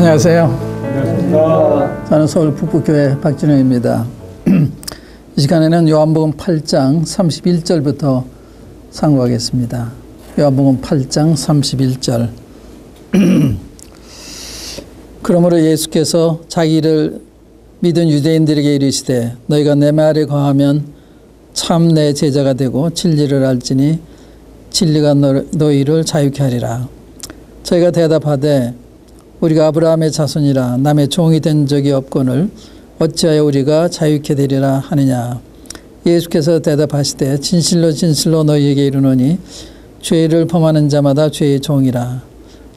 안녕하세요. 안녕하십니까. 저는 서울 북부교회 박진영입니다. 이 시간에는 요한복음 8장 31절부터 상고하겠습니다. 요한복음 8장 31절. 그러므로 예수께서 자기를 믿은 유대인들에게 이르시되 너희가 내 말에 거하면 참 내 제자가 되고 진리를 알지니 진리가 너희를 자유케 하리라. 저희가 대답하되 우리가 아브라함의 자손이라 남의 종이 된 적이 없거늘 어찌하여 우리가 자유케 되리라 하느냐. 예수께서 대답하시되 진실로 진실로 너희에게 이르노니 죄를 범하는 자마다 죄의 종이라.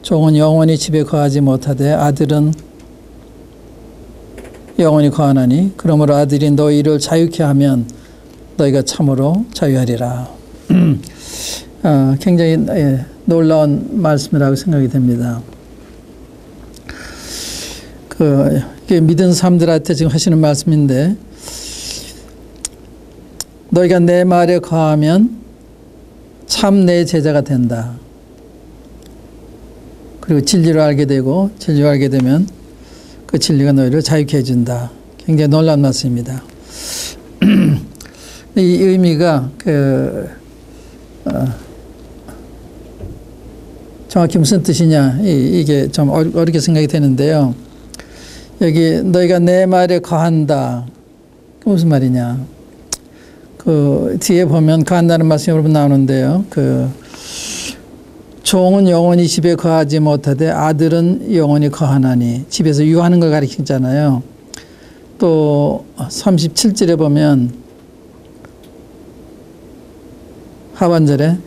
종은 영원히 집에 거하지 못하되 아들은 영원히 거하나니 그러므로 아들이 너희를 자유케 하면 너희가 참으로 자유하리라. 굉장히 놀라운 말씀이라고 생각이 됩니다. 이게 믿은 사람들한테 지금 하시는 말씀인데, 너희가 내 말에 거하면 참 내 제자가 된다. 그리고 진리를 알게 되고 진리를 알게 되면 그 진리가 너희를 자유케 해준다. 굉장히 놀라운 말씀입니다. 이 의미가 정확히 무슨 뜻이냐, 이게 좀 어렵게 생각이 되는데요. 여기 너희가 내 말에 거한다. 무슨 말이냐? 뒤에 보면 거한다는 말씀이 여러 번 나오는데요. 종은 영원히 집에 거하지 못하되 아들은 영원히 거하나니, 집에서 유하는 걸 가리키잖아요. 또 37절에 보면 하반절에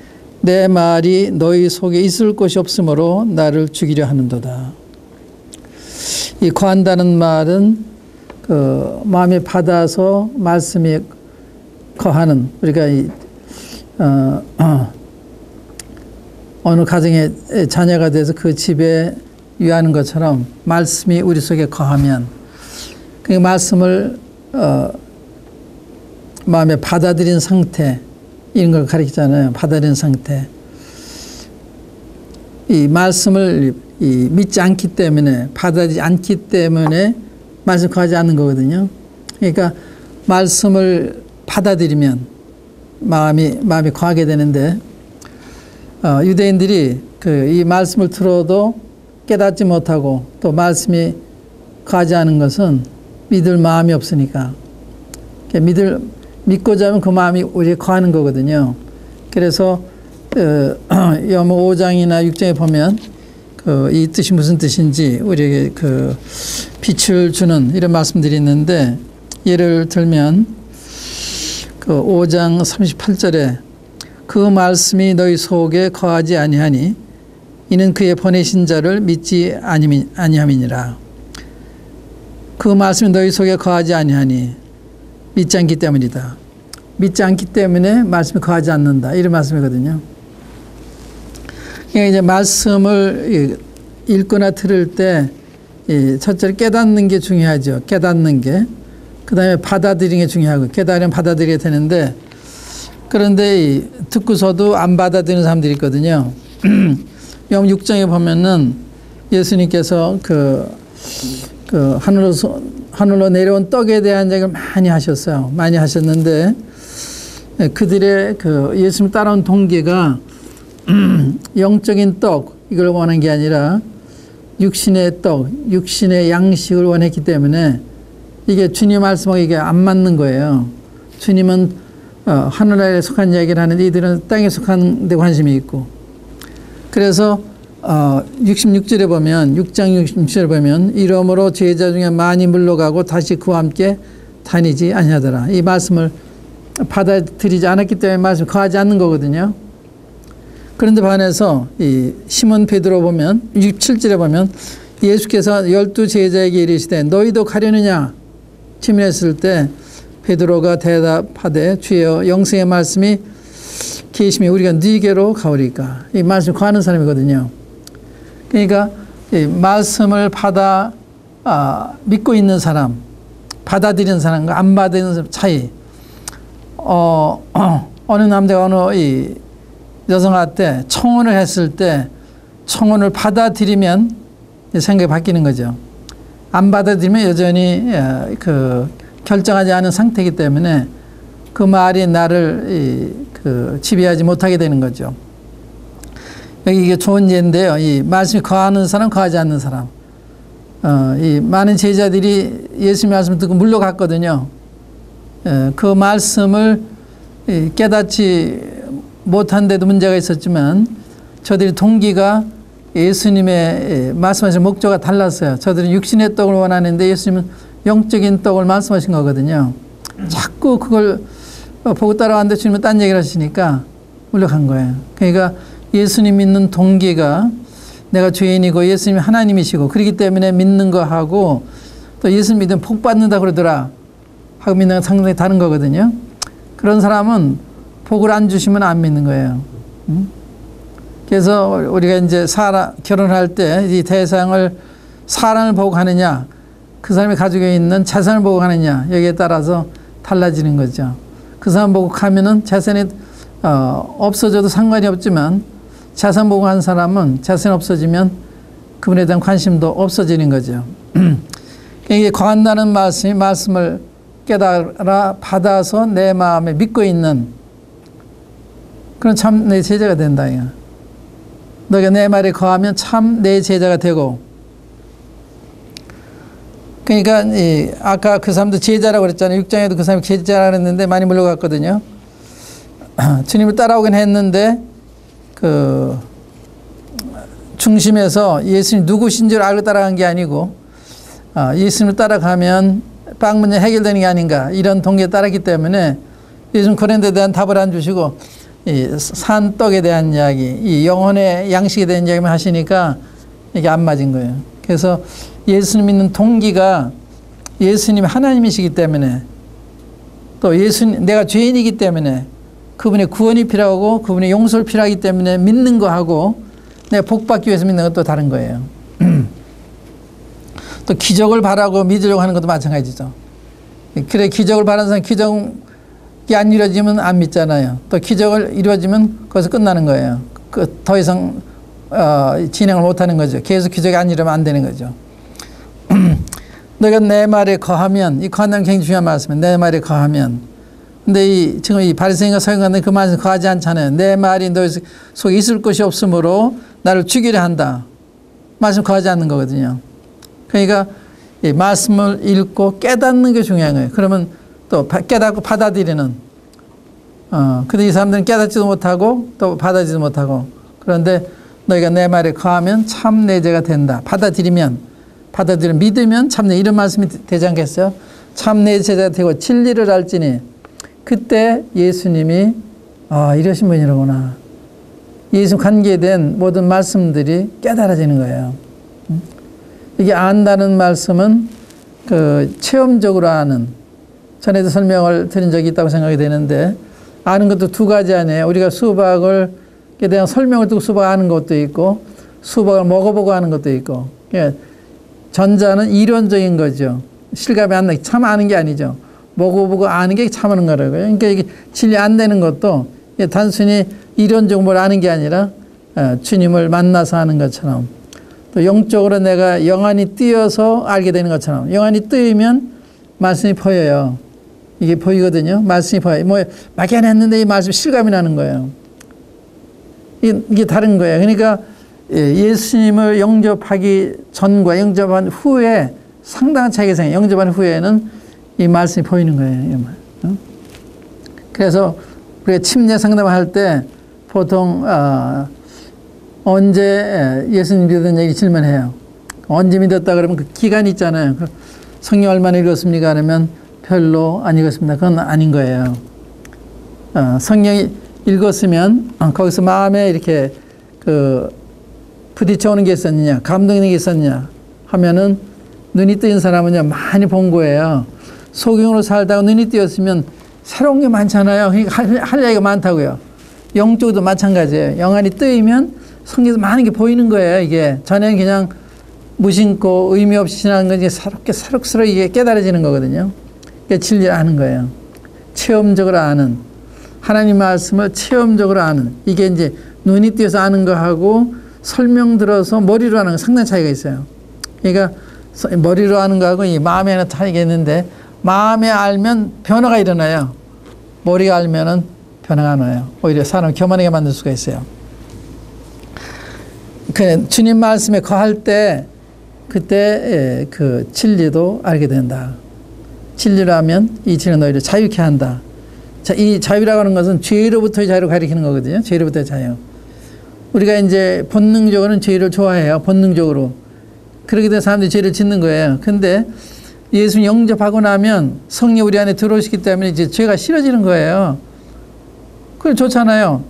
내 말이 너희 속에 있을 곳이 없으므로 나를 죽이려 하는도다. 이 거한다는 말은 마음에 받아서 말씀이 거하는, 우리가 어느 가정의 자녀가 돼서 그 집에 유하는 것처럼 말씀이 우리 속에 거하면 그 말씀을 마음에 받아들인 상태, 이런 걸 가리키잖아요. 받아들인 상태. 이 말씀을 믿지 않기 때문에, 받아들이지 않기 때문에 말씀 거하지 않는 거거든요. 그러니까 말씀을 받아들이면 마음이 거하게 되는데, 유대인들이 이 말씀을 들어도 깨닫지 못하고 또 말씀이 거하지 않은 것은 믿을 마음이 없으니까, 믿고자 하면 그 마음이 우리에 거하는 거거든요. 그래서 요한복음 5장이나 6장에 보면 이 뜻이 무슨 뜻인지 우리에게 빛을 주는 이런 말씀들이 있는데, 예를 들면 5장 38절에 그 말씀이 너희 속에 거하지 아니하니 이는 그의 보내신 자를 믿지 아니함이니라. 그 말씀이 너희 속에 거하지 아니하니 믿지 않기 때문이다. 믿지 않기 때문에 말씀이 거하지 않는다. 이런 말씀이거든요. 그러니까 이제 말씀을 읽거나 들을 때 첫째로 깨닫는 게 중요하죠. 깨닫는 게. 그 다음에 받아들이는 게 중요하고, 깨달으면 받아들여야 되는데, 그런데 듣고서도 안 받아들이는 사람들이 있거든요. 요한 6장에 보면은 예수님께서 하늘로 내려온 떡에 대한 얘기를 많이 하셨어요. 많이 하셨는데, 그들의 예수님 따라온 동기가 영적인 떡, 이걸 원한 게 아니라 육신의 떡, 육신의 양식을 원했기 때문에 이게 주님 말씀하고 이게 안 맞는 거예요. 주님은 하늘나라에 속한 이야기를 하는데 이들은 땅에 속한 데 관심이 있고, 그래서 66절에 보면, 6장 66절에 보면 이러므로 제자 중에 많이 물러가고 다시 그와 함께 다니지 아니하더라. 이 말씀을 받아들이지 않았기 때문에 말씀 거하지 않는 거거든요. 그런데 반해서 이 시몬 베드로 보면 67절에 보면 예수께서 12 제자에게 이르시되 너희도 가려느냐 질문했을 때 베드로가 대답하되 주여 영생의 말씀이 계시면 우리가 네게로 가오리까. 이 말씀 거하는 사람이거든요. 그러니까 이 말씀을 믿고 있는 사람, 받아들이는 사람과 안 받아들이는 사람 차이. 어느 남자가 어느 여성한테 청혼을 했을 때 청혼을 받아들이면 생각이 바뀌는 거죠. 안 받아들이면 여전히 결정하지 않은 상태이기 때문에 그 말이 나를 지배하지 못하게 되는 거죠. 여기 이게 좋은 예인데요. 이 말씀이 거하는 사람, 거하지 않는 사람. 이 많은 제자들이 예수님 말씀을 듣고 물러갔거든요. 그 말씀을 깨닫지 못한 데도 문제가 있었지만 저들이 동기가 예수님의 말씀하신 목적과 달랐어요. 저들은 육신의 떡을 원하는데 예수님은 영적인 떡을 말씀하신 거거든요. 자꾸 그걸 보고 따라왔는데 주님은 딴 얘기를 하시니까 물러간 거예요. 그러니까 예수님 믿는 동기가 내가 죄인이고 예수님이 하나님이시고 그렇기 때문에 믿는 거 하고 또 예수님 믿으면 복 받는다 그러더라 하고 믿는 건 상당히 다른 거거든요. 그런 사람은 복을 안 주시면 안 믿는 거예요. 그래서 우리가 이제 결혼할 때 이 대상을 사람을 보고 가느냐 그 사람이 가지고 있는 재산을 보고 가느냐 여기에 따라서 달라지는 거죠. 그 사람 보고 가면은 재산이 없어져도 상관이 없지만 재산 보고 간 사람은 재산이 없어지면 그분에 대한 관심도 없어지는 거죠. 이게 거한다는 말씀을 깨달아 받아서 내 마음에 믿고 있는 그런 참 내 제자가 된다. 너가 내 말에 거하면 참 내 제자가 되고. 그러니까 아까 그 사람도 제자라고 그랬잖아요. 6장에도 그 사람이 제자라고 했는데 많이 물러갔거든요. 주님을 따라오긴 했는데 그 중심에서 예수님 누구신 줄 알고 따라간 게 아니고 예수님을 따라가면 빵 문제 해결되는 게 아닌가 이런 동기에 따랐기 때문에 예수님 그런 데 대한 답을 안 주시고 이 산떡에 대한 이야기, 이 영혼의 양식에 대한 이야기만 하시니까 이게 안 맞은 거예요. 그래서 예수님 믿는 동기가 예수님이 하나님이시기 때문에 또 예수님 내가 죄인이기 때문에 그분의 구원이 필요하고 그분의 용서를 필요하기 때문에 믿는 거하고 내가 복받기 위해서 믿는 것도 다른 거예요. 또 기적을 바라고 믿으려고 하는 것도 마찬가지죠. 그래 기적을 바라는 사람 기적이 안 이루어지면 안 믿잖아요. 또 기적을 이루어지면 거기서 끝나는 거예요. 더 이상 진행을 못하는 거죠. 계속 기적이 안 이루면 안 되는 거죠. 너가 내 말에 거하면 이 거한다는 굉장히 중요한 말씀이에요. 내 말에 거하면 근데 지금 이 바리새인과 서기관들은 그 말씀 거하지 않잖아요. 내 말이 너 속에 있을 것이 없으므로 나를 죽이려 한다. 말씀 거하지 않는 거거든요. 그러니까 이 말씀을 읽고 깨닫는 게 중요한 거예요. 그러면 또 깨닫고 받아들이는. 근데 이 사람들은 깨닫지도 못하고 또 받아들이지도 못하고. 그런데 너희가 내 말에 거하면 참 내 제가 된다. 받아들이면 믿으면 참 내 이런 말씀이 되지 않겠어요? 참 내 제자가 되고 진리를 알지니 그때 예수님이 이러신 분이로구나. 예수 관계에 대한 모든 말씀들이 깨달아지는 거예요. 이게 안다는 말씀은 그 체험적으로 아는 전에도 설명을 드린 적이 있다고 생각이 되는데 아는 것도 두 가지 아니에요. 우리가 수박에 대한 설명을 듣고 수박 아는 것도 있고 수박을 먹어보고 아는 것도 있고 전자는 이론적인 거죠. 실감이 안 나게 참 아는 게 아니죠. 먹어보고 아는 게 참 아는 거라고요. 그러니까 이게 진리 안 되는 것도 단순히 이론적으로 뭘 아는 게 아니라 주님을 만나서 아는 것처럼 또 영적으로 내가 영안이 뜨여서 알게 되는 것처럼 영안이 뜨이면 말씀이 보여요. 이게 보이거든요. 말씀이 보여요. 뭐 막연했는데 이 말씀이 실감이 나는 거예요. 이게 다른 거예요. 그러니까 예수님을 영접하기 전과 영접한 후에 상당한 차이가 생겨요. 영접한 후에는 이 말씀이 보이는 거예요. 그래서 우리가 침례 상담을 할 때 보통 언제 예수님 믿었는 얘기 질문해요. 언제 믿었다 그러면 그 기간이 있잖아요. 성경 얼마나 읽었습니까? 그러면 별로 안 읽었습니다. 그건 아닌 거예요. 성경 읽었으면 거기서 마음에 이렇게 부딪혀오는 게 있었느냐, 감동있는 게 있었느냐 하면은 눈이 뜨인 사람은요 많이 본 거예요. 소경으로 살다가 눈이 뜨였으면 새로운 게 많잖아요. 그러니까 할 얘기가 많다고요. 영적으로도 마찬가지예요. 영안이 뜨이면 성경에서 많은 게 보이는 거예요. 이게 전에는 그냥 무심코 의미 없이 지나는 건 이제 새록새록 이게 깨달아지는 거거든요. 그게 진리를 아는 거예요. 체험적으로 아는 하나님 말씀을 체험적으로 아는 이게 이제 눈이 띄어서 아는 거하고 설명 들어서 머리로 아는 거 상당히 차이가 있어요. 그러니까 머리로 하는 거하고 이 마음에는 차이가 있는데 마음에 알면 변화가 일어나요. 머리가 알면은 변화가 안 와요. 오히려 사람을 교만하게 만들 수가 있어요. 그 주님 말씀에 거할 때 그때 그 진리도 알게 된다. 진리를 하면 이 진리는 오히려 자유케 한다. 자, 이 자유라고 하는 것은 죄로부터의 자유를 가리키는 거거든요. 죄로부터의 자유. 우리가 이제 본능적으로는 죄를 좋아해요. 본능적으로. 그렇게 된 사람들이 죄를 짓는 거예요. 근데 예수 영접하고 나면 성령 우리 안에 들어오시기 때문에 이제 죄가 싫어지는 거예요. 그게 좋잖아요.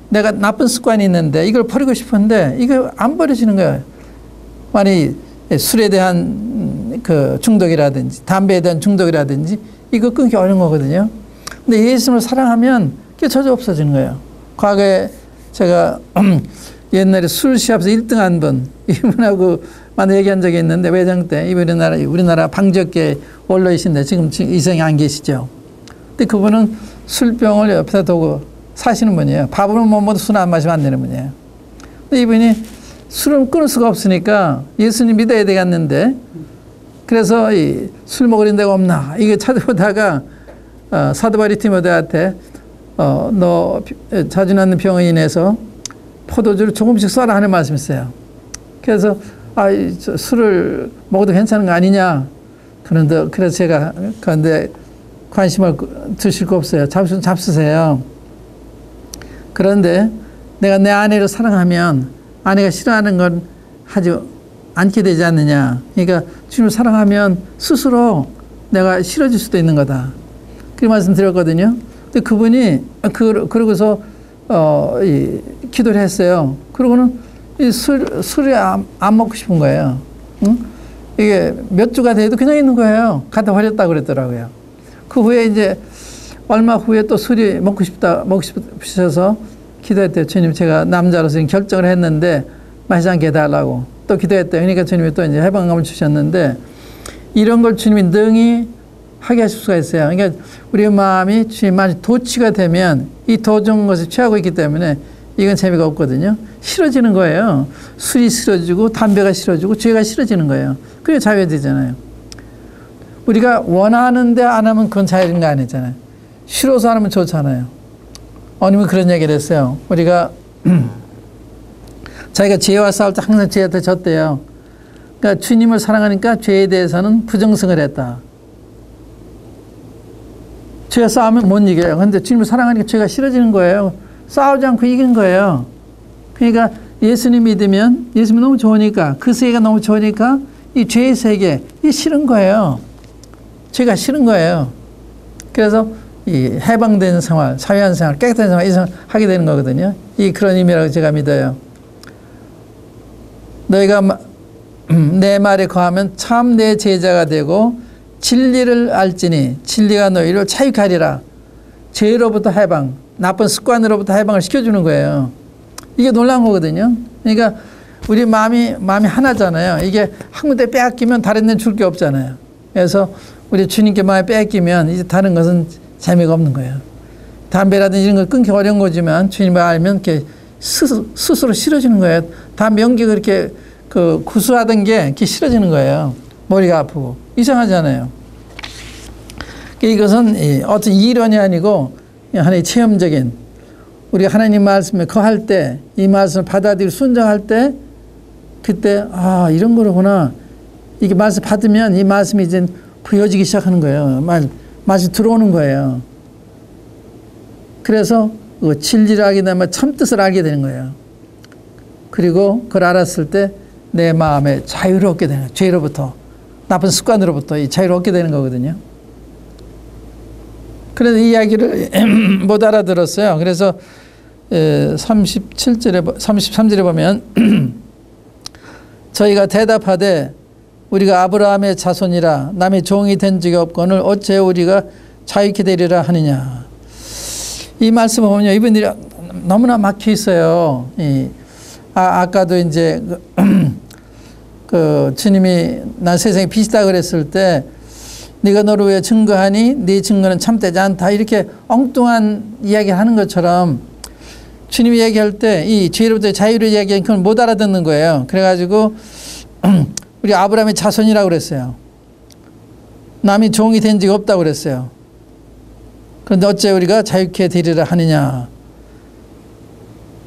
내가 나쁜 습관이 있는데 이걸 버리고 싶은데 이거 안 버려지는 거예요. 만약 술에 대한 그 중독이라든지 담배에 대한 중독이라든지 이거 끊기 어려운 거거든요. 근데 예수님을 사랑하면 그게 저절로 없어지는 거예요. 과거에 제가 옛날에 술 시합에서 1등한 분, 이분하고 만나 얘기한 적이 있는데 외장 때 우리나라 방적계 원로이신데 지금 이 세상에 안 계시죠. 근데 그분은 술병을 옆에다 두고 사시는 분이에요. 밥은 못 먹어도 술 안 마시면 안 되는 분이에요. 근데 이분이 술을 끊을 수가 없으니까 예수님 믿어야 되겠는데 그래서 이 술 먹으려는 데가 없나 이게 찾아보다가 사도 바울이 디모데한테 너 자주 낳는 병에 인해서 포도주를 조금씩 써라 하는 말씀이 있어요. 그래서 술을 먹어도 괜찮은 거 아니냐. 그래서 제가 그런데 관심을 드실 거 없어요. 잡수세요. 그런데 내가 내 아내를 사랑하면 아내가 싫어하는 건 하지 않게 되지 않느냐. 그러니까 주님을 사랑하면 스스로 내가 싫어질 수도 있는 거다. 그런 말씀 드렸거든요. 근데 그분이 그러고서 기도를 했어요. 그러고는 이 술을 안 먹고 싶은 거예요. 응? 이게 몇 주가 돼도 그냥 있는 거예요. 갖다 버렸다고 그랬더라고요. 그 후에 이제 얼마 후에 또 술이 먹고 싶으셔서 기도했대요. 주님, 제가 남자로서 결정을 했는데 마시지 않게 해달라고 또 기도했대요. 그러니까 주님이 또 이제 해방감을 주셨는데 이런 걸 주님이 능히 하게 하실 수가 있어요. 그러니까 우리 마음이 주님만이 도취가 되면 이 더 좋은 것을 취하고 있기 때문에 이건 재미가 없거든요. 싫어지는 거예요. 술이 싫어지고 담배가 싫어지고 죄가 싫어지는 거예요. 그게 자유가 되잖아요. 우리가 원하는데 안 하면 그건 자유인 거 아니잖아요. 싫어서 하면 좋잖아요. 어머님이 그런 얘기를 했어요. 우리가 자기가 죄와 싸울 때 항상 죄한테 졌대요. 그러니까 주님을 사랑하니까 죄에 대해서는 부정승을 했다. 죄가 싸우면 못 이겨요. 근데 주님을 사랑하니까 죄가 싫어지는 거예요. 싸우지 않고 이긴 거예요. 그러니까 예수님 믿으면 예수님이 너무 좋으니까 그 세계가 너무 좋으니까 이 죄의 세계 이 싫은 거예요. 죄가 싫은 거예요. 그래서 이 해방된 생활, 사회한 생활, 깨끗한 생활 이 생활 하게 되는 거거든요. 이 그런 의미라고 제가 믿어요. 너희가 내 말에 거하면 참 내 제자가 되고 진리를 알지니 진리가 너희를 자유케 하리라. 죄로부터 해방, 나쁜 습관으로부터 해방을 시켜주는 거예요. 이게 놀라운 거거든요. 그러니까 우리 마음이 하나잖아요. 이게 한 군데 빼앗기면 다른 데는 줄 게 없잖아요. 그래서 우리 주님께 마음에 빼앗기면 이제 다른 것은 재미가 없는 거예요. 담배라든지 이런 걸 끊기 어려운 거지만 주님을 알면 이렇게 스스로 싫어지는 거예요. 담배 연기가 그렇게 구수하던 게 이렇게 싫어지는 거예요. 머리가 아프고. 이상하잖아요. 이것은 어떤 이론이 아니고 하나의 체험적인 우리가 하나님 말씀에 거할 때 이 말씀을 받아들이고 순종할 때 그때 이런 거로구나. 이게 말씀 받으면 이 말씀이 이제 부여지기 시작하는 거예요. 말씀이 들어오는 거예요. 그래서 진리를 알게 되면 참뜻을 알게 되는 거예요. 그리고 그걸 알았을 때 내 마음에 자유를 얻게 되는 거예요. 죄로부터 나쁜 습관으로부터 이 자유를 얻게 되는 거거든요. 그래서 이 이야기를 못 알아들었어요. 그래서 33절에 보면 저희가 대답하되 우리가 아브라함의 자손이라 남의 종이 된 적이 없거늘 어째 우리가 자유케 되리라 하느냐. 이 말씀을 보면 이분들이 너무나 막혀 있어요. 아까도 이제 주님이 난 세상에 빛이다 그랬을 때 네가 너를 위해 증거하니 네 증거는 참되지 않다. 이렇게 엉뚱한 이야기를 하는 것처럼 주님이 얘기할 때 이 죄로부터 자유를 이야기하는 걸 못 알아듣는 거예요. 그래가지고 우리 아브라함의 자손이라고 그랬어요. 남이 종이 된 적이 없다고 그랬어요. 그런데 어째 우리가 자유케 되리라 하느냐.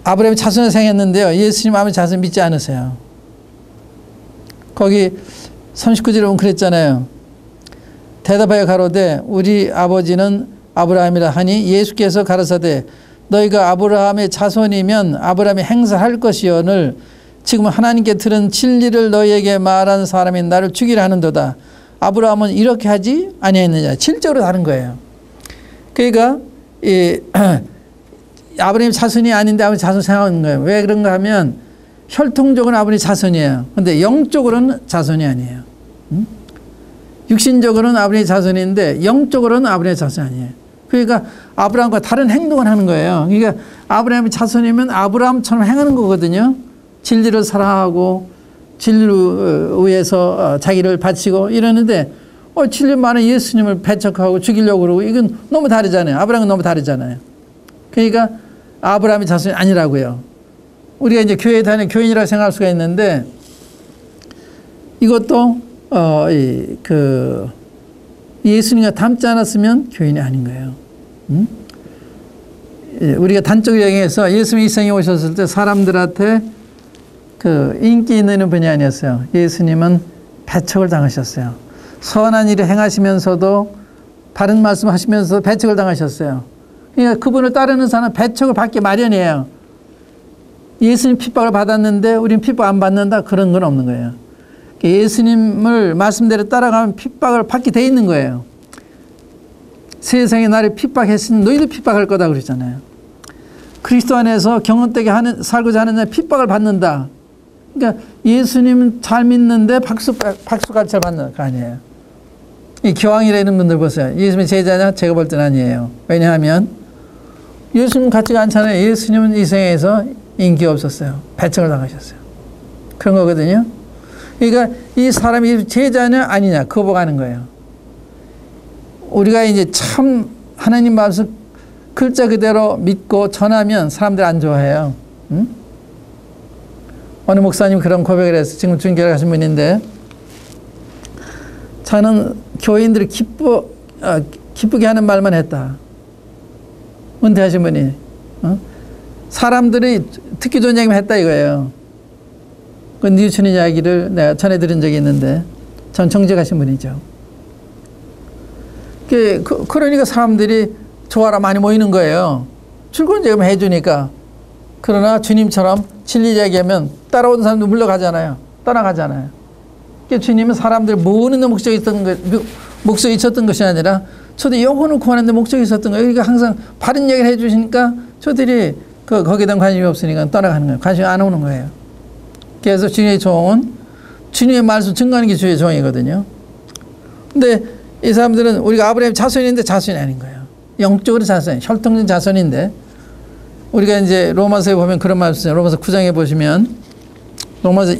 아브라함의 자손을 생겼는데요. 예수님 아버지 자손 믿지 않으세요. 거기 39절에 보면 그랬잖아요. 대답하여 가로되 우리 아버지는 아브라함이라 하니 예수께서 가라사대 너희가 아브라함의 자손이면 아브라함이 행사할 것이오늘 지금 하나님께 들은 진리를 너희에게 말하는 사람이 나를 죽이려 하는도다. 아브라함은 이렇게 하지 아니했느냐. 질적으로 다른 거예요. 그러니까 아브라함의 자손이 아닌데 아버지 자손 생각하는 거예요. 왜 그런가 하면 혈통적으로는 아버지 자손이에요. 그런데 영적으로는 자손이 아니에요. 육신적으로는 아브라함의 자손인데 영적으로는 아브라함의 자손이 아니에요. 그러니까 아브라함과 다른 행동을 하는 거예요. 그러니까 아브라함의 자손이면 아브라함처럼 행하는 거거든요. 진리를 사랑하고 진리를 위해서 자기를 바치고 이러는데 진리 많은 예수님을 배척하고 죽이려고 그러고 이건 너무 다르잖아요. 아브라함은 너무 다르잖아요. 그러니까 아브라함의 자손이 아니라고요. 우리가 이제 교회에 다니는 교인이라고 생각할 수가 있는데 이것도 예수님과 닮지 않았으면 교인이 아닌 거예요. 우리가 단적 여행에서 예수님이 이 세상에 오셨을 때 사람들한테 인기 있는 분이 아니었어요. 예수님은 배척을 당하셨어요. 선한 일을 행하시면서도 바른 말씀 하시면서 배척을 당하셨어요. 그러니까 그분을 따르는 사람은 배척을 받기 마련이에요. 예수님 핍박을 받았는데 우리는 핍박 안 받는다 그런 건 없는 거예요. 예수님을 말씀대로 따라가면 핍박을 받게 돼 있는 거예요. 세상에 나를 핍박했으니 너희도 핍박할 거다 그러잖아요. 그리스도 안에서 경건되게 살고자 하는 자 핍박을 받는다. 그러니까 예수님은 잘 믿는데 박수같이 잘 받는 거 아니에요. 이 교황이라는 분들 보세요. 예수님의 제자냐? 제가 볼 때는 아니에요. 왜냐하면 예수님 같지가 않잖아요. 예수님은 이 세상에서 인기 없었어요. 배척을 당하셨어요. 그런 거거든요. 그러니까 이 사람이 제자냐 아니냐 그거 보고 하는 거예요. 우리가 이제 참 하나님 말씀 글자 그대로 믿고 전하면 사람들 안 좋아해요. 응? 어느 목사님이 그런 고백을 해서 지금 중계를 하신 분인데 저는 교인들이 기쁘게 하는 말만 했다. 은퇴하신 분이. 사람들이 듣기 좋은 얘기만 했다 이거예요. 그 뉴턴 이야기를 내가 전해드린 적이 있는데 전 정직하신 분이죠. 그러니까 사람들이 좋아라 많이 모이는 거예요. 즐거운 얘기만 해주니까. 그러나 주님처럼 진리 얘기하면 따라오는 사람도 물러가잖아요. 떠나가잖아요. 그러니까 주님은 사람들 모으는 데 목적이 있었던 것이 아니라 저도 영혼을 구하는 데 목적이 있었던 거예요. 그러니까 항상 바른 얘기를 해주시니까 저들이 거기에 대한 관심이 없으니까 떠나가는 거예요. 관심이 안 오는 거예요. 그래서 주님의 종은 주님의 말씀 증거하는 게 주의 종이거든요. 근데 이 사람들은 우리가 아브라함의 자손인데 자손이 아닌 거예요. 영적으로 자손, 혈통적 자손인데 우리가 이제 로마서에 보면 그런 말씀, 로마서 9장에 보시면 로마서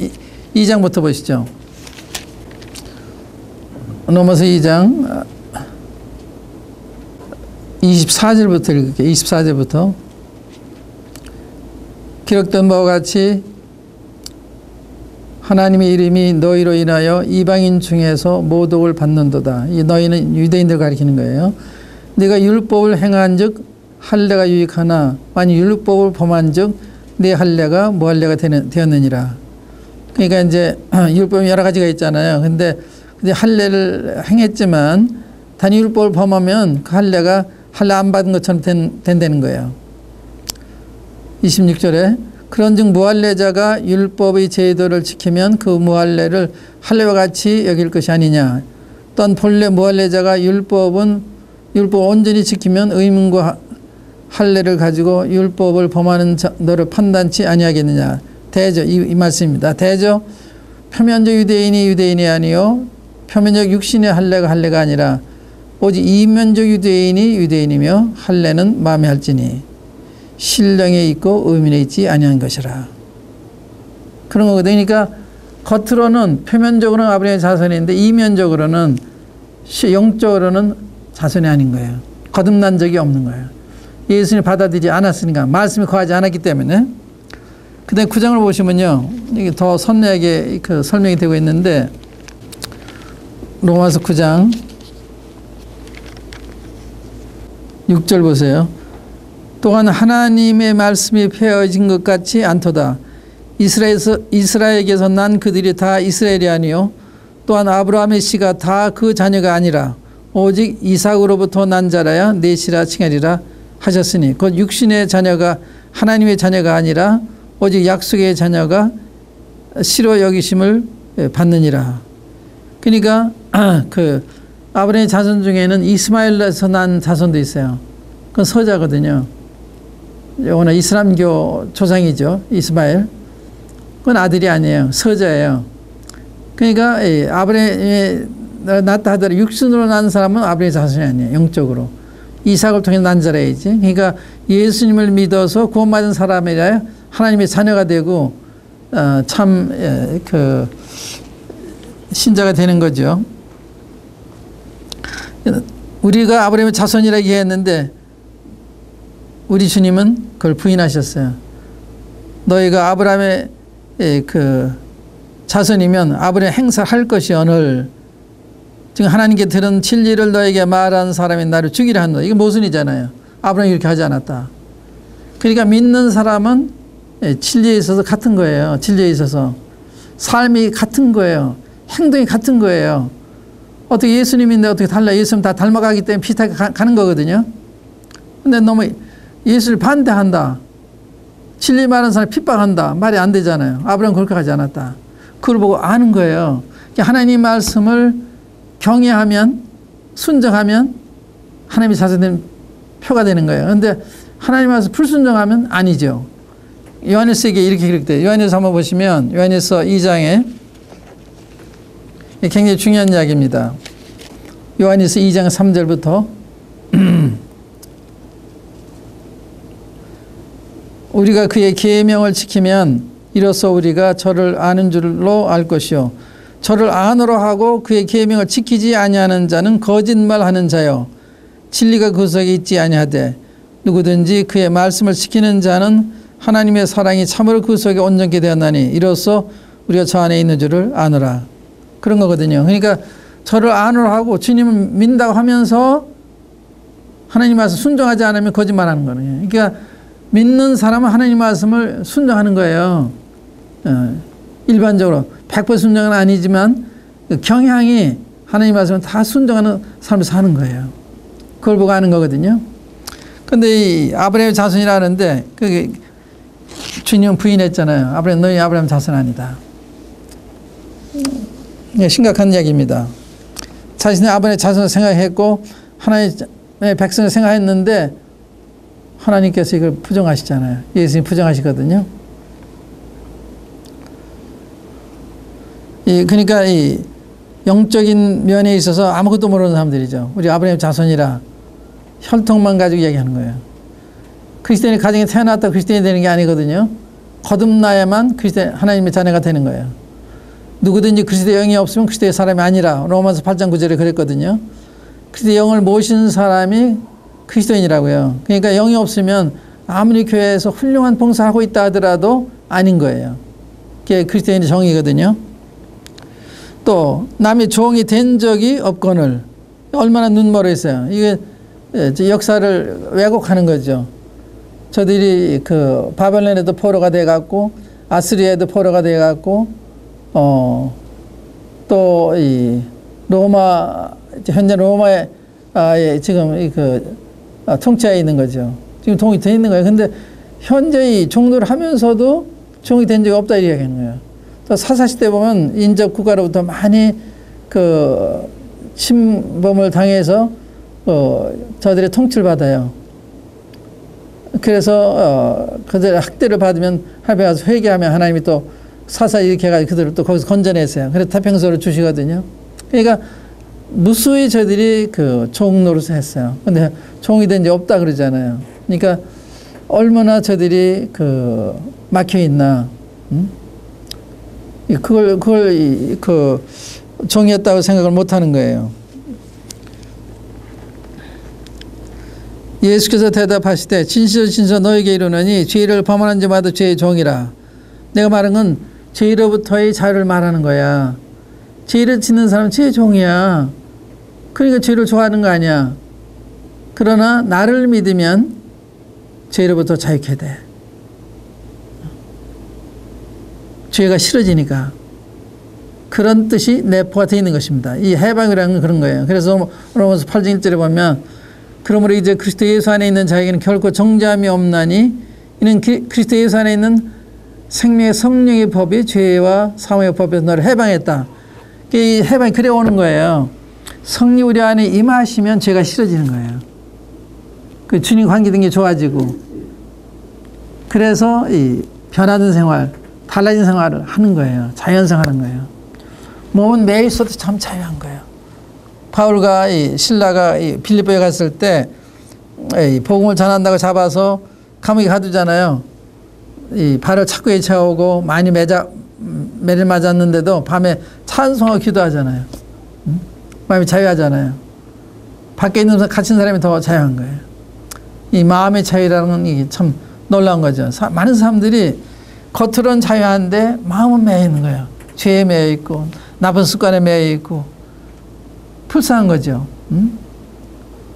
2장부터 보시죠. 로마서 2장 24절부터 읽을게요. 24절부터 기록된 바와 같이 하나님의 이름이 너희로 인하여 이방인 중에서 모독을 받는도다. 이 너희는 유대인들 가리키는 거예요. 네가 율법을 행한 즉 할례가 유익하나 만일 율법을 범한 즉 내 할례가 무할례가 되었느니라. 그러니까 이제 율법이 여러 가지가 있잖아요. 근데 할례를 행했지만 단위 율법을 범하면 그 할례가 할례 안 받은 것처럼 된다는 거예요. 26절에 그런즉 무할례자가 율법의 제도를 지키면 그 무할례를 할례와 같이 여길 것이 아니냐. 또한 본래 무할례자가 율법 온전히 지키면 의문과 할례를 가지고 율법을 범하는 너를 판단치 아니하겠느냐. 대저 이 말씀입니다. 대저 표면적 유대인이 아니요 표면적 육신의 할례가 할례가 아니라 오직 이면적 유대인이 유대인이며 할례는 마음에 할지니 신령에 있고 의민에 있지 아니한 것이라. 그런 거거든요. 그러니까 겉으로는 표면적으로는 아브라함의 자손인데 이면적으로는 영적으로는 자손이 아닌 거예요. 거듭난 적이 없는 거예요. 예수님을 받아들이지 않았으니까 말씀이 거하지 않았기 때문에. 그다음 9장을 보시면요, 이게 더 선명하게 그 설명이 되고 있는데, 로마서 9장 6절 보세요. 또한 하나님의 말씀이 폐허진 것 같지 않도다. 이스라엘에게서 난 그들이 다 이스라엘이 아니요 또한 아브라함의 씨가 다 그 자녀가 아니라 오직 이삭으로부터 난 자라야 내 씨라 칭하리라 하셨으니 곧 육신의 자녀가 하나님의 자녀가 아니라 오직 약속의 자녀가 씨로 여기심을 받느니라. 그러니까 그 아브라함의 자손 중에는 이스마엘에서 난 자손도 있어요. 그건 서자거든요. 요거는 이슬람교 조상이죠. 이스마엘. 그건 아들이 아니에요. 서자예요. 그러니까 아브라함이 낳다 하더라도 육신으로 난 사람은 아브라함의 자손이 아니에요. 영적으로. 이삭을 통해 난 자라야지. 그러니까 예수님을 믿어서 구원받은 사람이라 하나님의 자녀가 되고 참 그 신자가 되는 거죠. 우리가 아브라함의 자손이라고 얘기했는데 우리 주님은 그걸 부인하셨어요. 너희가 아브라함의 그 자손이면 아브라함의 행사할 것이오늘 지금 하나님께 들은 진리를 너에게 말하는 사람이 나를 죽이려 한다. 이게 모순이잖아요. 아브라함이 이렇게 하지 않았다. 그러니까 믿는 사람은 진리에 있어서 같은 거예요. 진리에 있어서 삶이 같은 거예요. 행동이 같은 거예요. 어떻게 예수님인데 어떻게 달라? 예수님 다 닮아가기 때문에 비슷하게 가는 거거든요. 근데 너무 예수를 반대한다. 진리 말하는 사람 핍박한다. 말이 안 되잖아요. 아브라함은 그렇게 하지 않았다. 그걸 보고 아는 거예요. 하나님 말씀을 경외하면 순종하면 하나님의 자손된 표가 되는 거예요. 그런데 하나님 말씀 불순종하면 아니죠. 요한일서에게 이렇게 기록돼요. 요한일서 한번 보시면 요한일서 2장에 굉장히 중요한 이야기입니다. 요한일서 2장 3절부터 우리가 그의 계명을 지키면 이로써 우리가 저를 아는 줄로 알 것이요 저를 아노라 하고 그의 계명을 지키지 아니하는 자는 거짓말하는 자요 진리가 그 속에 있지 아니하되 누구든지 그의 말씀을 지키는 자는 하나님의 사랑이 참으로 그 속에 온전케 되었나니 이로써 우리가 저 안에 있는 줄을 아노라. 그런 거거든요. 그러니까 저를 아노라 하고 주님을 믿는다고 하면서 하나님 말씀 순종하지 않으면 거짓말하는 거예요. 그러니까 믿는 사람은 하나님 말씀을 순종하는 거예요. 일반적으로 100% 순종은 아니지만 경향이 하나님 말씀을 다 순종하는 삶을 사는 거예요. 그걸 보고 하는 거거든요. 근데 이 아브라함의 자손이라는데 그게 주님은 부인했잖아요. 아브라함 너희 아브라함 자손 아니다. 심각한 이야기입니다. 자신의 아브라함의 자손을 생각했고 하나님의 백성을 생각했는데 하나님께서 이걸 부정하시잖아요. 예수님 부정하시거든요. 그러니까 이 영적인 면에 있어서 아무것도 모르는 사람들이죠. 우리 아브라함 자손이라 혈통만 가지고 얘기하는 거예요. 그리스도인의 가정에 태어났다 그리스도인이 되는 게 아니거든요. 거듭나야만 하나님의 자녀가 되는 거예요. 누구든지 그리스도의 영이 없으면 그리스도의 사람이 아니라 로마서 8장 9절에 그랬거든요. 그리스도의 영을 모시는 사람이 그리스도인이라고요. 그러니까 영이 없으면 아무리 교회에서 훌륭한 봉사하고 있다 하더라도 아닌 거예요. 그게 그리스도인의 정의거든요. 또 남의 종이 된 적이 없거늘 얼마나 눈멀어 있어요. 이게 역사를 왜곡하는 거죠. 저들이 그 바벨론에도 포로가 돼 갖고 아스리아에도 포로가 돼 갖고 또 이 로마 현재 로마에 지금 그 통치하에 있는 거죠. 지금 동이 돼 있는 거예요. 근데 현재 이 종로를 하면서도 종이 된 적이 없다 이야기하는 거예요. 또 사사시대 보면 인접 국가로부터 많이 그 침범을 당해서 저들의 통치를 받아요. 그래서 그들 학대를 받으면 하나님에 가서 회개하면 하나님이 또 사사 이렇게 해가지고 그들을 또 거기서 건져내세요. 그래서 태평소를 주시거든요. 그러니까 무수히 저들이 그 종 노릇을 했어요. 근데 종이 된 지 없다 그러잖아요. 그러니까 얼마나 저들이 그 막혀 있나. 그걸 그 종이었다고 생각을 못 하는 거예요. 예수께서 대답하시되 진실로 너에게 이르노니 죄를 범하는 자마다 죄의 종이라. 내가 말한 건 죄로부터의 자유를 말하는 거야. 죄를 짓는 사람은 죄의 종이야. 그러니까 죄를 좋아하는 거 아니야. 그러나 나를 믿으면 죄로부터 자유케 돼. 죄가 싫어지니까. 그런 뜻이 내포가 되어 있는 것입니다. 이 해방이라는 건 그런 거예요. 그래서 로마서 8장 1절에 보면 그러므로 이제 그리스도 예수 안에 있는 자에게는 결코 정죄함이 없나니 이는 그리스도 예수 안에 있는 생명의 성령의 법이 죄와 사망의 법에서 너를 해방했다. 이 해방이 그래 오는 거예요. 성령 우리 안에 임하시면 죄가 싫어지는 거예요. 그 주님 관계된 게 좋아지고 그래서 이 변화된 생활, 달라진 생활을 하는 거예요. 자연생활하는 거예요. 몸은 매일 있어도 참 자유한 거예요. 바울과 이 신라가 이 빌립보에 갔을 때 이 복음을 전한다고 잡아서 감옥에 가두잖아요. 이 발을 착고에 채우고 많이 매를 맞았는데도 밤에 찬송하고 기도하잖아요. 마음이 자유하잖아요. 밖에 있는 갇힌 사람이 더 자유한 거예요. 이 마음의 자유라는 건 이게 참 놀라운 거죠. 많은 사람들이 겉으로는 자유한데 마음은 매여 있는 거예요. 죄에 매여 있고 나쁜 습관에 매여 있고 불쌍한 거죠.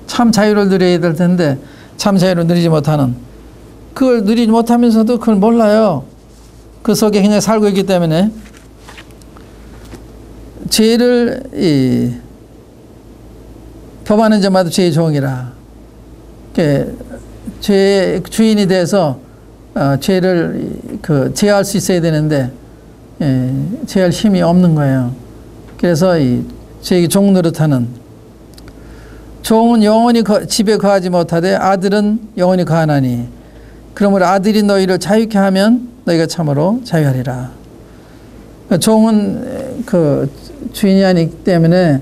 참 자유를 누려야 될 텐데 참 자유를 누리지 못하는, 그걸 누리지 못하면서도 그걸 몰라요. 그 속에 그냥 살고 있기 때문에 죄를 범하는 자마다 죄의 종이라. 죄의 주인이 돼서 죄를 제어할 수 있어야 되는데 제어할 힘이 없는 거예요. 그래서 이 죄의 종 노릇하는, 종은 영원히 집에 거하지 못하되 아들은 영원히 거하나니 그러므로 아들이 너희를 자유케 하면 너희가 참으로 자유하리라. 종은 그 주인이 아니기 때문에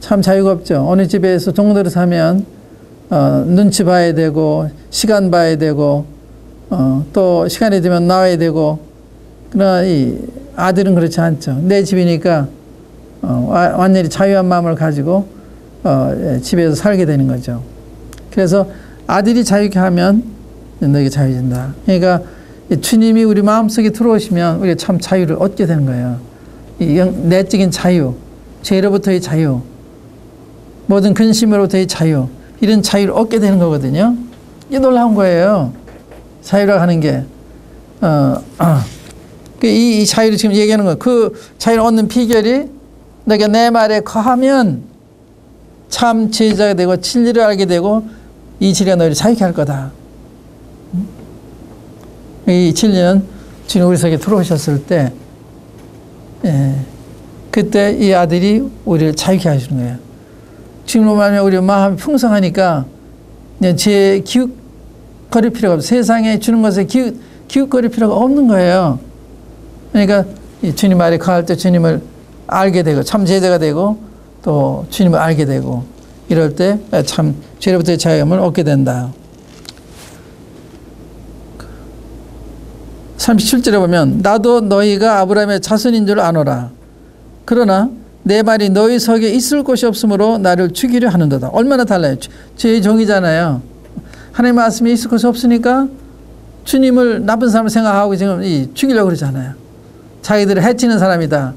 참 자유가 없죠. 어느 집에서 종 노릇하면 눈치 봐야 되고 시간 봐야 되고 또 시간이 되면 나와야 되고, 그러나 이 아들은 그렇지 않죠. 내 집이니까 완전히 자유한 마음을 가지고 집에서 살게 되는 거죠. 그래서 아들이 자유케 하면 너에게 자유진다. 그러니까 주님이 우리 마음속에 들어오시면 우리가 참 자유를 얻게 되는 거예요. 이 내적인 자유, 죄로부터의 자유, 모든 근심으로부터의 자유, 이런 자유를 얻게 되는 거거든요. 이게 놀라운 거예요. 자유라고 하는 게. 이 자유를 지금 얘기하는 거예요. 그 자유를 얻는 비결이 너가 내 말에 거하면 참 제자가 되고 진리를 알게 되고 이 진리가 너희를 자유케 할 거다. 이 진리는 주님 우리 속에 들어오셨을 때 그때 이 아들이 우리를 자유케 하시는 거예요. 지금으로 말하면 우리 마음이 풍성하니까 죄에 기웃거릴 필요가 없어요. 세상에 주는 것에 기웃거릴 필요가 없는 거예요. 그러니까 이 주님 말에 거할 때 주님을 알게 되고 참 제자가 되고 또 주님을 알게 되고 이럴 때 참 죄로부터의 자유함을 얻게 된다. 37절에 보면 나도 너희가 아브라함의 자손인 줄 아노라. 그러나 내 말이 너희 속에 있을 곳이 없으므로 나를 죽이려 하는도다. 얼마나 달라요. 죄의 종이잖아요. 하나님 말씀이 있을 곳이 없으니까 주님을 나쁜 사람을 생각하고 지금 죽이려고 그러잖아요. 자기들을 해치는 사람이다.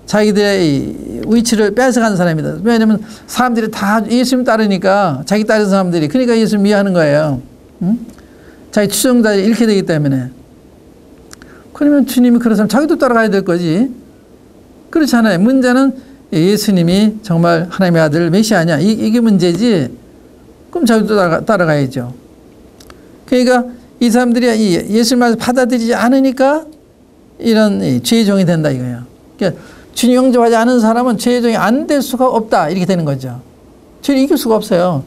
자기들의 이 위치를 뺏어가는 사람이다. 왜냐하면 사람들이 다 예수님 따르니까, 자기 따르는 사람들이, 그러니까 예수님 미워하는 거예요. 응? 자기 추종자를 잃게 되기 때문에. 그러면 주님이 그런 사람 자기도 따라가야 될 거지. 그렇잖아요. 문제는 예수님이 정말 하나님의 아들 메시아냐, 이게 문제지. 그럼 자기도 따라가야죠. 그러니까 이 사람들이 예수님을 받아들이지 않으니까 이런 죄의 종이 된다 이거예요. 그러니까 주님 영접하지 않은 사람은 죄의 종이 안 될 수가 없다 이렇게 되는 거죠. 죄를 이길 수가 없어요.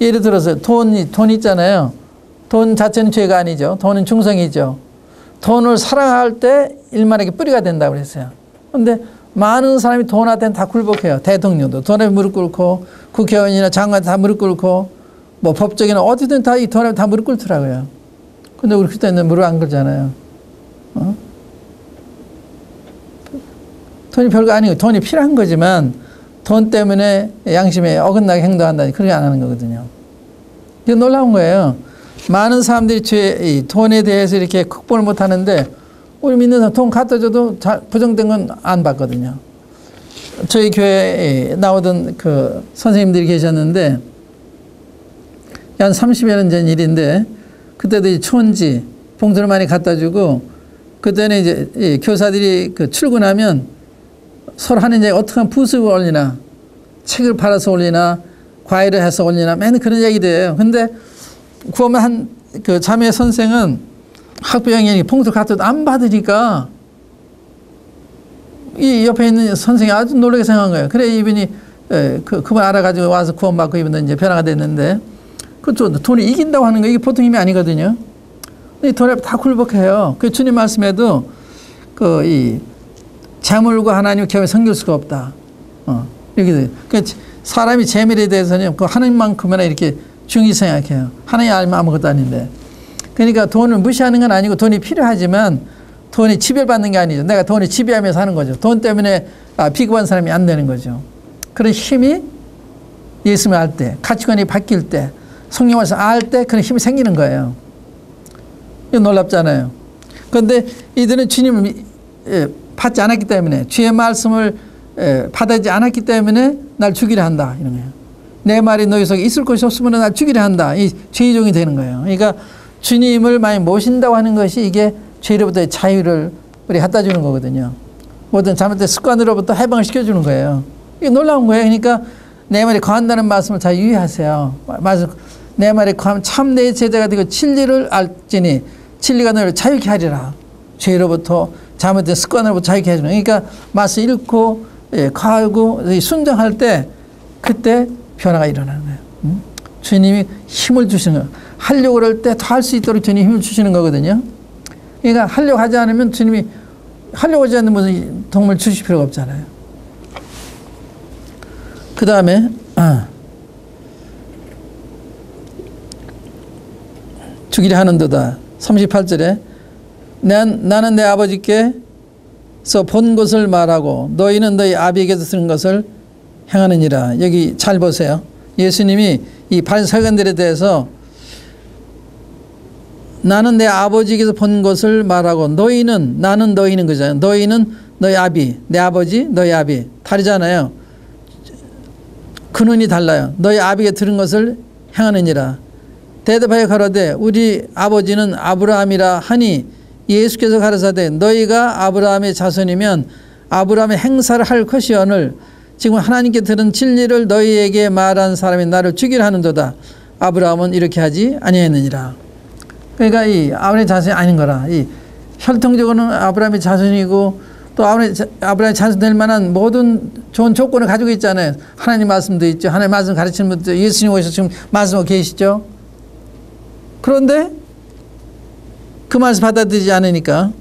예를 들어서 돈 있잖아요. 돈 자체는 죄가 아니죠. 돈은 중성이죠. 돈을 사랑할 때 일만하게 뿌리가 된다고 그랬어요. 그런데 많은 사람이 돈한테는 다 굴복해요. 대통령도 돈에 무릎 꿇고, 국회의원이나 장관한테 다 무릎 꿇고, 뭐 법적이나 어디든 다 이 돈에 다 무릎 꿇더라고요. 근데 우리 그때는 무릎 안 꿇잖아요. 돈이 별거 아니고 돈이 필요한 거지만 돈 때문에 양심에 어긋나게 행동한다니 그렇게 안 하는 거거든요. 이게 놀라운 거예요. 많은 사람들이 돈에 대해서 이렇게 극복을 못 하는데 우리 믿는 사람 돈 갖다 줘도 부정된 건 안 받거든요. 저희 교회에 나오던 그 선생님들이 계셨는데, 한 30여 년 전 일인데, 그때도 이 촌지, 봉투를 많이 갖다 주고, 그때는 이제 교사들이 그 출근하면 서로 하는 얘기 어떻게 하면 부습을 올리나, 책을 팔아서 올리나, 과외를 해서 올리나, 맨날 그런 얘기들이에요. 근데 구하면 한 그 자매 선생은 학부형이 봉투를 갖다 줘도 안 받으니까 이 옆에 있는 선생이 아주 놀라게 생각한 거예요. 그래, 이분이 그분 알아가지고 와서 구원받고 이분도 이제 변화가 됐는데, 그것도 돈이 이긴다고 하는 거 이게 보통 힘이 아니거든요. 이 돈에 다 굴복해요. 그 주님 말씀에도 이 재물과 하나님 겸해 섬길 수가 없다. 이렇게 돼요. 그러니까 사람이 재물에 대해서는 그 하나님만큼이나 이렇게 중요히 생각해요. 하나님 알면 아무것도 아닌데. 그러니까 돈을 무시하는 건 아니고 돈이 필요하지만 돈이 지배받는 게 아니죠. 내가 돈을 지배하면서 하는 거죠. 돈 때문에 비겁한 사람이 안 되는 거죠. 그런 힘이 예수님을 알 때, 가치관이 바뀔 때, 성령을 알 때 그런 힘이 생기는 거예요. 이거 놀랍잖아요. 그런데 이들은 주님을 받지 않았기 때문에, 주의 말씀을 받아지 않았기 때문에 날 죽이려 한다, 이런 거예요. 내 말이 너희 속에 있을 것이 없으면 날 죽이려 한다. 이 죄종이 되는 거예요. 그러니까 주님을 많이 모신다고 하는 것이 이게 죄로부터의 자유를 우리 갖다 주는 거거든요. 모든 잘못된 습관으로부터 해방을 시켜주는 거예요. 이게 놀라운 거예요. 그러니까 내 말이 거한다는 말씀을 잘 유의하세요. 내 말이 거하면 참 내 제자가 되고 진리를 알지니 진리가 너를 자유케 하리라. 죄로부터 잘못된 습관으로부터 자유케 해주는. 그러니까 말씀 읽고 거하고 순종할 때 그때 변화가 일어나는 거예요. 주님이 힘을 주시는 거예요. 하려고 그럴 때 더 할 수 있도록 주님이 힘을 주시는 거거든요. 그러니까 하려고 하지 않으면 주님이 하려고 하지 않는 무슨 도움을 주실 필요가 없잖아요. 그 다음에 주기를 하는도다. 38절에 나는 내 아버지께서 본 것을 말하고 너희는 너희 아비에게서 들은 것을 행하느니라. 여기 잘 보세요. 예수님이 이 바리새인들에 대해서 나는 내 아버지께서 본 것을 말하고 나는 너희는 그잖아요. 너희는 너희 아비, 내 아버지, 너희 아비. 다르잖아요. 근원이 달라요. 너희 아비가 들은 것을 행하느니라. 대답하여 가로되 우리 아버지는 아브라함이라 하니 예수께서 가르사되 너희가 아브라함의 자손이면 아브라함의 행사를 할 것이오늘 지금 하나님께 들은 진리를 너희에게 말한 사람이 나를 죽이려 하는도다. 아브라함은 이렇게 하지 아니했느니라. 그러니까 이 아브라함의 자손이 아닌 거라. 이 혈통적으로는 아브라함의 자손이고 또 아브라함의 자손 될 만한 모든 좋은 조건을 가지고 있잖아요. 하나님 말씀도 있죠. 하나님 말씀 가르치는 분도 예수님 오셔서 지금 말씀하고 계시죠. 그런데 그 말씀 받아들이지 않으니까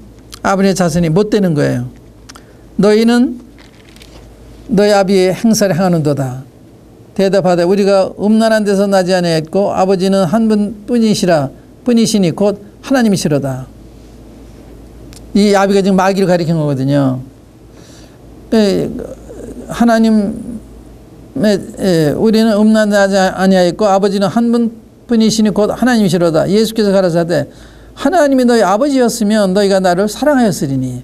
아브라함의 자손이 못 되는 거예요. 너희는 너희 아비의 행사를 행하는도다. 대답하되 우리가 음란한 데서 나지 아니했고 아버지는 한 분뿐이시니 곧 하나님이시로다. 이 아비가 지금 마귀를 가리킨 거거든요. 우리는 음란하지 아니하였고 아버지는 한 분뿐이시니 곧 하나님이시로다. 예수께서 가라사대 하나님이 너희 아버지였으면 너희가 나를 사랑하였으리니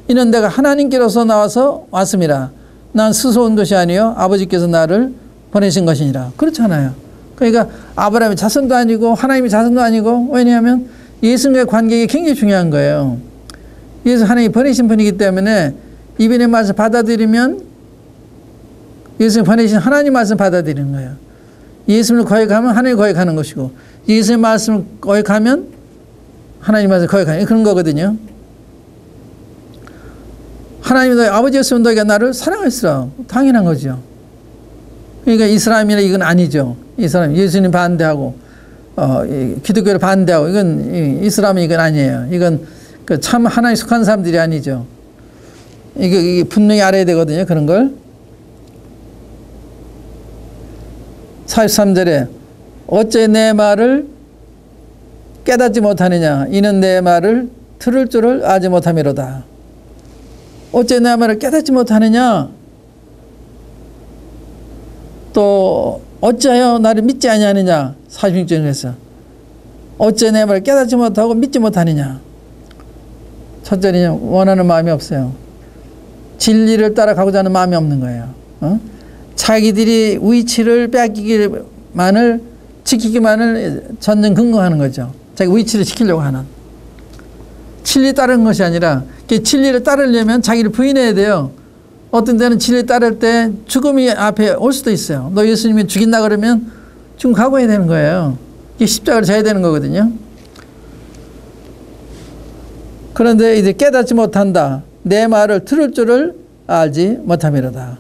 이는 내가 하나님께로서 나와서 왔음이라. 난 스스로 온 것이 아니요 아버지께서 나를 보내신 것이니라. 그렇잖아요. 그러니까 아브라함의 자손도 아니고 하나님의 자손도 아니고, 왜냐하면 예수님과의 관계가 굉장히 중요한 거예요. 예수 하나님이 보내신 분이기 때문에 이분의 말씀 받아들이면 예수님 보내신 하나님 말씀 받아들이는 거예요. 예수님을 거역하면 하나님 거역하는 것이고 예수님의 말씀을 거역하면 하나님 말씀을 거역하는 그런 거거든요. 하나님이 너희 아버지였으면 너희가 나를 사랑했으라. 당연한 거죠. 그러니까 이슬람이나 이건 아니죠. 이슬람 예수님 반대하고 기독교를 반대하고 이건 이슬람이 이건 아니에요. 이건 그 참 하나님에 속한 사람들이 아니죠. 이게 분명히 알아야 되거든요. 그런 걸. 43절에 어째 내 말을 깨닫지 못하느냐 이는 내 말을 들을 줄을 알지 못함이로다. 어째 내 말을 깨닫지 못하느냐 또 어찌하여 나를 믿지 아니하느냐 46절에서 어째 내 말을 깨닫지 못하고 믿지 못하느냐. 첫째는 원하는 마음이 없어요. 진리를 따라가고자 하는 마음이 없는 거예요. 자기들이 위치를 뺏기기만을 지키기만을 전능 근거하는 거죠. 자기 위치를 지키려고 하는. 진리 따르는 것이 아니라 진리를 따르려면 자기를 부인해야 돼요. 어떤 때는 진리를 따를 때 죽음이 앞에 올 수도 있어요. 너 예수님이 죽인다 그러면 지금 각오해야 되는 거예요. 이게 십자가를 져야 되는 거거든요. 그런데 이제 깨닫지 못한다. 내 말을 들을 줄을 알지 못함이로다.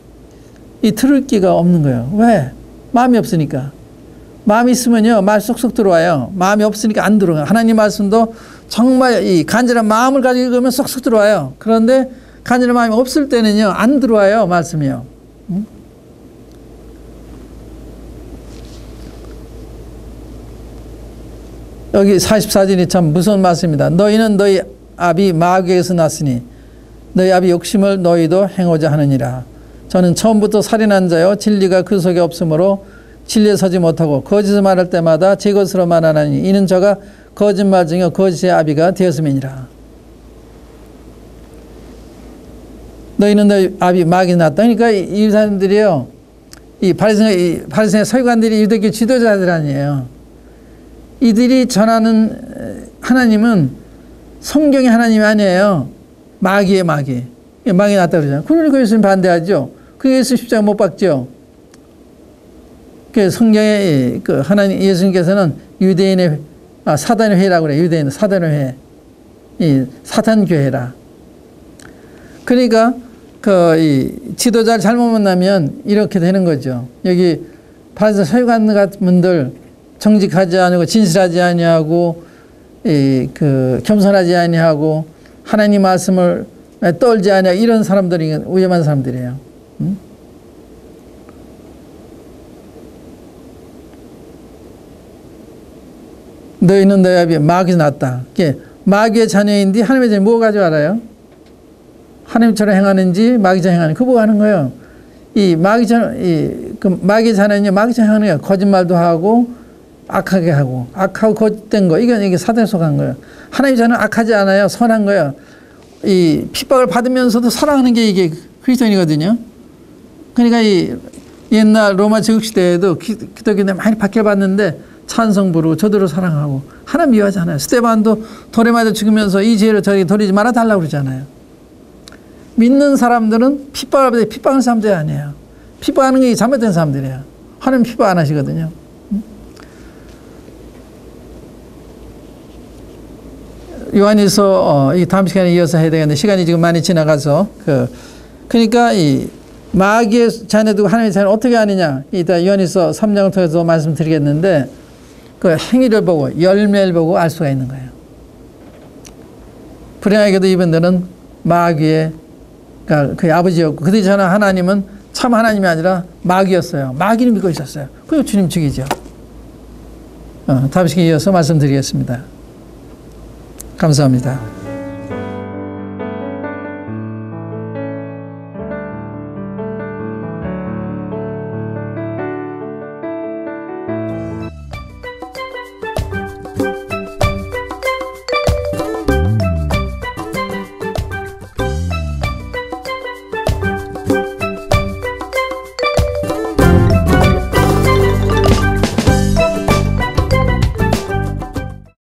이 들을 기가 없는 거예요. 왜? 마음이 없으니까. 마음이 있으면요, 말 쏙쏙 들어와요. 마음이 없으니까 안 들어와요. 하나님 말씀도 정말 이 간절한 마음을 가지고 읽으면 쏙쏙 들어와요. 그런데 간절한 마음이 없을 때는요, 안 들어와요, 말씀이요. 여기 44절이 참 무서운 말씀입니다. 너희는 너희 아비 마귀에서 났으니 너희 아비 욕심을 너희도 행하자 하느니라. 저는 처음부터 살인한 자요 진리가 그 속에 없으므로 진리에 서지 못하고 거짓을 말할 때마다 제 것으로 말하나니 이는 저가 거짓말 중에 거짓의 아비가 되었음이니라. 너희는 너희 아비 마귀에 났다. 그러니까 이 사람들이요, 이 바리새인 서기관들이 유대교 지도자들 아니에요. 이들이 전하는 하나님은 성경의 하나님이 아니에요. 마귀의 마귀. 마귀 났다 그러잖아요. 그러니까 예수님 반대하죠. 그 예수 십자가 못 박죠. 그 성경의 그 하나님 예수님께서는 유대인의 사단의 회라고 그래요. 유대인 사단의 회, 이 사탄 교회라. 그러니까 그 이 지도자를 잘못 만나면 이렇게 되는 거죠. 여기 바리새인 서기관 같은 분들 정직하지 않고 진실하지 아니하고 그 겸손하지 아니하고 하나님 말씀을 떨지 아니하 이런 사람들이 위험한 사람들이에요. 너희는 너희 아비 마귀에서 났다. 마귀의 자녀인데 하나님의 자녀 뭐 가지고 알아요? 하나님처럼 행하는지 마귀처럼 행하는지 그거 하는 거예요. 이 마귀처럼 그 마귀의 자녀는요, 마귀처럼 행하는 거예요. 거짓말도 하고 악하게 하고 악하고 거짓된 거 이게 사단에 속한 거예요. 하나님 자녀는 악하지 않아요. 선한 거예요. 이 핍박을 받으면서도 사랑하는 게 이게 그리스도인이거든요. 그러니까 이 옛날 로마 제국 시대에도 기독교인들 많이 박해받는데 찬송 부르고 저들을 사랑하고 하나님 미워하잖아요. 스데반도 돌에 맞아 죽으면서 이 죄를 저에게 돌리지 말아 달라고 그러잖아요. 믿는 사람들은 핍박하는 사람들이 아니에요. 핍박하는 게 잘못된 사람들이에요. 하나님 핍박 안 하시거든요. 요한일서 이 다음 시간에 이어서 해야 되겠는데 시간이 지금 많이 지나가서 그러니까 이 마귀의 자녀도 하나님의 자녀를 어떻게 아느냐 이따 요한일서 3장을 통해서 말씀드리겠는데 그 행위를 보고 열매를 보고 알 수가 있는 거예요. 불행하게도 이분들은 마귀의 그 아버지였고 그들이 전한 하나님은 참 하나님이 아니라 마귀였어요. 마귀를 믿고 있었어요. 그리고 주님 죽이죠. 다음 시간에 이어서 말씀드리겠습니다. 감사합니다.